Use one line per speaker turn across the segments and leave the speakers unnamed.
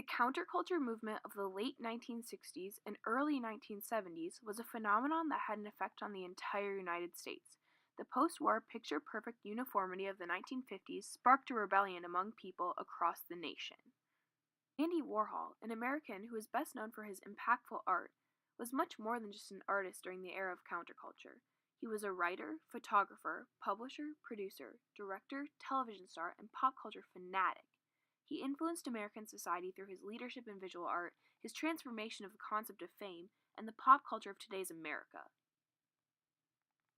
The counterculture movement of the late 1960s and early 1970s was a phenomenon that had an effect on the entire United States. The post-war picture-perfect uniformity of the 1950s sparked a rebellion among people across the nation. Andy Warhol, an American who is best known for his impactful art, was much more than just an artist during the era of counterculture. He was a writer, photographer, publisher, producer, director, television star, and pop culture fanatic. He influenced American society through his leadership in visual art, his transformation of the concept of fame, and the pop culture of today's America.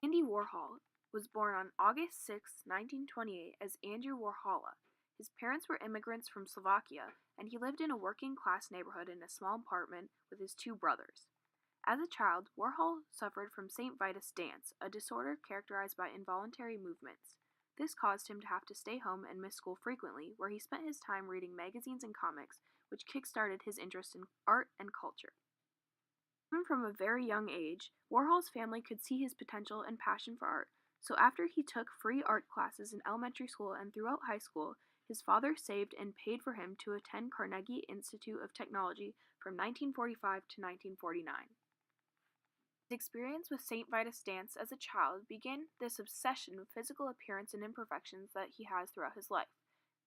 Andy Warhol was born on August 6, 1928, as Andrew Warhola. His parents were immigrants from Slovakia, and he lived in a working-class neighborhood in a small apartment with his two brothers. As a child, Warhol suffered from St. Vitus dance, a disorder characterized by involuntary movements. This caused him to have to stay home and miss school frequently, where he spent his time reading magazines and comics, which kick-started his interest in art and culture. Even from a very young age, Warhol's family could see his potential and passion for art, so after he took free art classes in elementary school and throughout high school, his father saved and paid for him to attend Carnegie Institute of Technology from 1945 to 1949. His experience with St. Vitus dance as a child began this obsession with physical appearance and imperfections that he has throughout his life.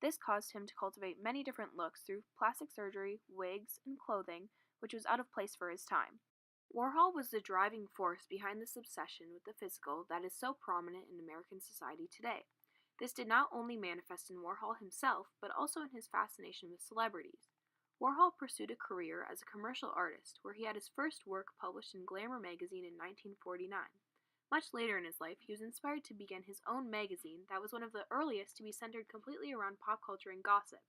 This caused him to cultivate many different looks through plastic surgery, wigs, and clothing, which was out of place for his time. Warhol was the driving force behind this obsession with the physical that is so prominent in American society today. This did not only manifest in Warhol himself, but also in his fascination with celebrities. Warhol pursued a career as a commercial artist, where he had his first work published in Glamour magazine in 1949. Much later in his life, he was inspired to begin his own magazine that was one of the earliest to be centered completely around pop culture and gossip.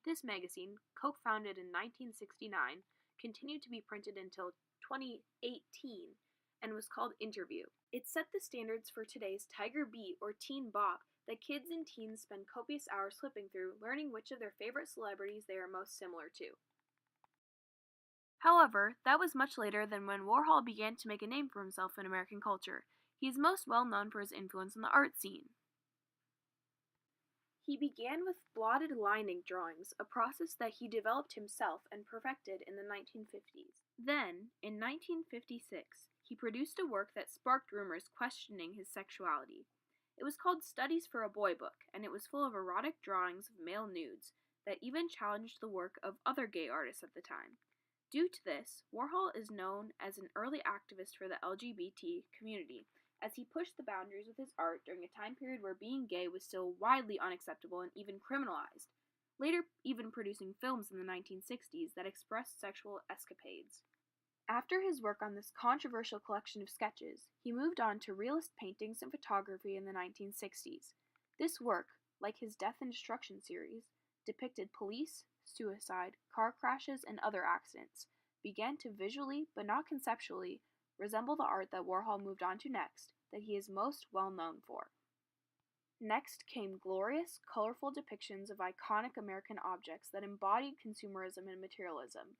This magazine, co-founded in 1969, continued to be printed until 2018 and was called Interview. It set the standards for today's Tiger Beat or Teen Bop that kids and teens spend copious hours flipping through, learning which of their favorite celebrities they are most similar to. However, that was much later than when Warhol began to make a name for himself in American culture. He is most well known for his influence on the art scene. He began with blotted line ink drawings, a process that he developed himself and perfected in the 1950s. Then, in 1956, he produced a work that sparked rumors questioning his sexuality. It was called Studies for a Boy Book, and it was full of erotic drawings of male nudes that even challenged the work of other gay artists at the time. Due to this, Warhol is known as an early activist for the LGBT community, as he pushed the boundaries with his art during a time period where being gay was still widely unacceptable and even criminalized, later even producing films in the 1960s that expressed sexual escapades. After his work on this controversial collection of sketches, he moved on to realist paintings and photography in the 1960s. This work, like his Death and Destruction series, depicted police, suicide, car crashes, and other accidents, began to visually, but not conceptually, resemble the art that Warhol moved on to next, that he is most well known for. Next came glorious, colorful depictions of iconic American objects that embodied consumerism and materialism.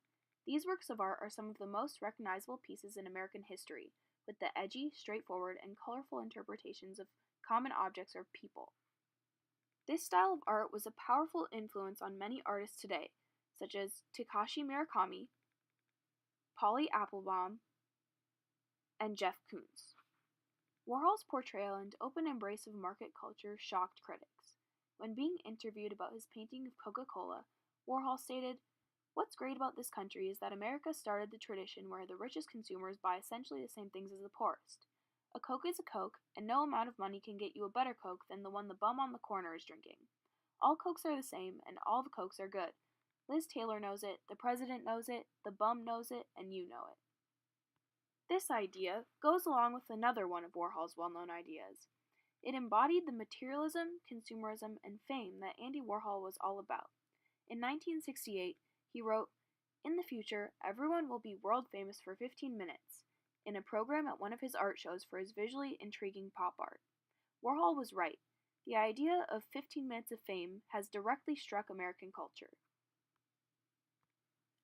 These works of art are some of the most recognizable pieces in American history, with the edgy, straightforward, and colorful interpretations of common objects or people. This style of art was a powerful influence on many artists today, such as Takashi Murakami, Polly Applebaum, and Jeff Koons. Warhol's portrayal and open embrace of market culture shocked critics. When being interviewed about his painting of Coca-Cola, Warhol stated, "What's great about this country is that America started the tradition where the richest consumers buy essentially the same things as the poorest. A Coke is a Coke, and no amount of money can get you a better Coke than the one the bum on the corner is drinking. All Cokes are the same, and all the Cokes are good. Liz Taylor knows it, the president knows it, the bum knows it, and you know it." This idea goes along with another one of Warhol's well-known ideas. It embodied the materialism, consumerism, and fame that Andy Warhol was all about. In 1968, he wrote, "In the future, everyone will be world famous for 15 minutes, in a program at one of his art shows for his visually intriguing pop art." Warhol was right. The idea of 15 minutes of fame has directly struck American culture.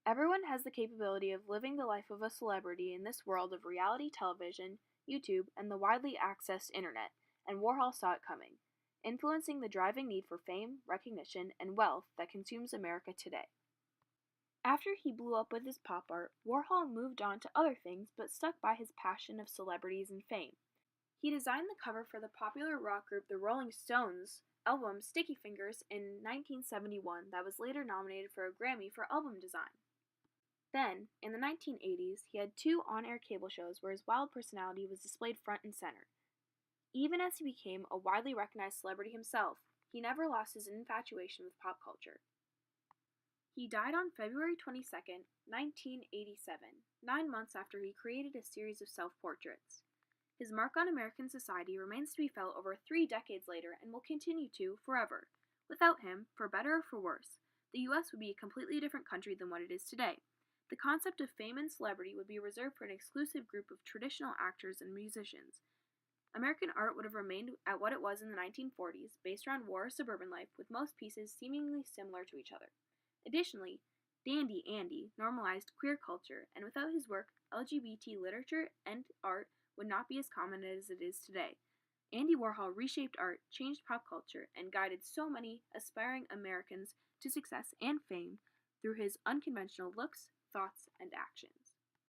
Everyone has the capability of living the life of a celebrity in this world of reality television, YouTube, and the widely accessed internet, and Warhol saw it coming, influencing the driving need for fame, recognition, and wealth that consumes America today. After he blew up with his pop art, Warhol moved on to other things but stuck by his passion of celebrities and fame. He designed the cover for the popular rock group the Rolling Stones' album Sticky Fingers in 1971 that was later nominated for a Grammy for album design. Then, in the 1980s, he had two on-air cable shows where his wild personality was displayed front and center. Even as he became a widely recognized celebrity himself, he never lost his infatuation with pop culture. He died on February 22, 1987, 9 months after he created a series of self-portraits. His mark on American society remains to be felt over 3 decades later and will continue to forever. Without him, for better or for worse, the U.S. would be a completely different country than what it is today. The concept of fame and celebrity would be reserved for an exclusive group of traditional actors and musicians. American art would have remained at what it was in the 1940s, based around war or suburban life, with most pieces seemingly similar to each other. Additionally, Dandy Andy normalized queer culture, and without his work, LGBT literature and art would not be as common as it is today. Andy Warhol reshaped art, changed pop culture, and guided so many aspiring Americans to success and fame through his unconventional looks, thoughts, and actions.